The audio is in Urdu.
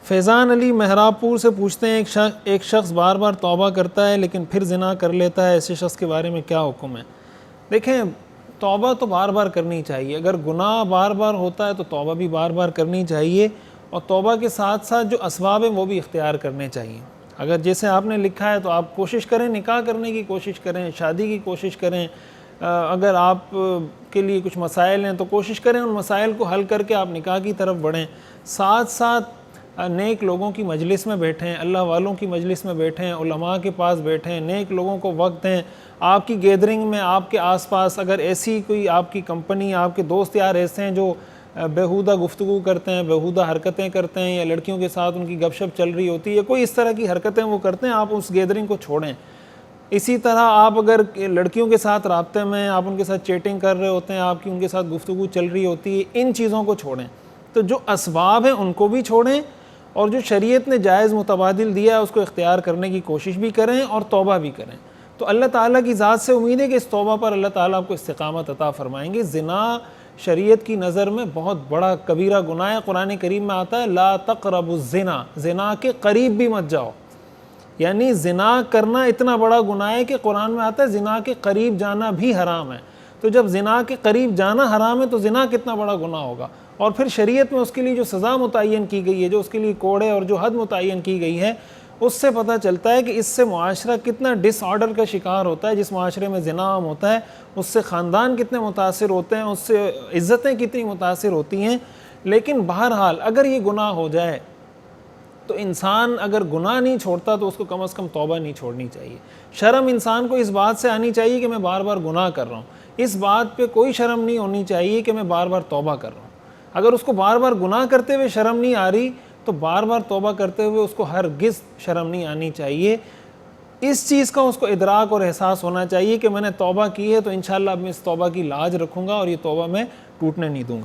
فیضان علی مہراب پور سے پوچھتے ہیں ایک شخص بار بار توبہ کرتا ہے لیکن پھر زنا کر لیتا ہے، ایسے شخص کے بارے میں کیا حکم ہے؟ دیکھیں، توبہ تو بار بار کرنی چاہیے. اگر گناہ بار بار ہوتا ہے تو توبہ بھی بار بار کرنی چاہیے، اور توبہ کے ساتھ ساتھ جو اسباب ہیں وہ بھی اختیار کرنے چاہیے. اگر جیسے آپ نے لکھا ہے تو آپ کوشش کریں، نکاح کرنے کی کوشش کریں، شادی کی کوشش کریں. اگر آپ کے لیے کچھ مسائل ہیں تو کوشش کریں ان مسائل کو حل کر کے آپ نکاح کی طرف بڑھیں. ساتھ ساتھ نیک لوگوں کی مجلس میں بیٹھیں، اللہ والوں کی مجلس میں بیٹھیں، علماء کے پاس بیٹھیں، نیک لوگوں کو وقت دیں. آپ کی گیدرنگ میں، آپ کے آس پاس اگر ایسی کوئی آپ کی کمپنی، آپ کے دوست یار ایسے ہیں جو بیہودہ گفتگو کرتے ہیں، بیہودہ حرکتیں کرتے ہیں، یا لڑکیوں کے ساتھ ان کی گپ شپ چل رہی ہوتی ہے، کوئی اس طرح کی حرکتیں وہ کرتے ہیں، آپ اس گیدرنگ کو چھوڑیں. اسی طرح آپ اگر لڑکیوں کے ساتھ رابطے میں، آپ ان کے ساتھ چیٹنگ کر رہے ہوتے ہیں، آپ کی ان کے ساتھ گفتگو چل رہی ہوتی ہے، ان چیزوں کو چھوڑیں. تو جو اسباب ہیں ان کو بھی چھوڑیں، اور جو شریعت نے جائز متبادل دیا ہے اس کو اختیار کرنے کی کوشش بھی کریں اور توبہ بھی کریں. تو اللہ تعالیٰ کی ذات سے امید ہے کہ اس توبہ پر اللہ تعالیٰ آپ کو استقامت عطا فرمائیں گے. زنا شریعت کی نظر میں بہت بڑا کبیرہ گناہ ہے. قرآن کریم میں آتا ہے لا تقربوا الزنا، زنا کے قریب بھی مت جاؤ. یعنی زنا کرنا اتنا بڑا گناہ ہے کہ قرآن میں آتا ہے زنا کے قریب جانا بھی حرام ہے. تو جب زنا کے قریب جانا حرام ہے تو زنا کتنا بڑا گناہ ہوگا. اور پھر شریعت میں اس کے لیے جو سزا متعین کی گئی ہے، جو اس کے لیے کوڑے اور جو حد متعین کی گئی ہے، اس سے پتہ چلتا ہے کہ اس سے معاشرہ کتنا ڈس آرڈر کا شکار ہوتا ہے. جس معاشرے میں زنا عام ہوتا ہے اس سے خاندان کتنے متاثر ہوتے ہیں، اس سے عزتیں کتنی متاثر ہوتی ہیں. لیکن بہرحال اگر یہ گناہ ہو جائے تو انسان اگر گناہ نہیں چھوڑتا تو اس کو کم از کم توبہ نہیں چھوڑنی چاہیے. شرم انسان کو اس بات سے آنی چاہیے کہ میں بار بار گناہ کر رہا ہوں. اس بات پہ کوئی شرم نہیں ہونی چاہیے کہ میں بار بار توبہ کر رہا ہوں. اگر اس کو بار بار گناہ کرتے ہوئے شرم نہیں آ رہی تو بار بار توبہ کرتے ہوئے اس کو ہرگز شرم نہیں آنی چاہیے. اس چیز کا اس کو ادراک اور احساس ہونا چاہیے کہ میں نے توبہ کی ہے تو انشاءاللہ اب میں اس توبہ کی لاج رکھوں گا اور یہ توبہ میں ٹوٹنے نہیں دوں گا.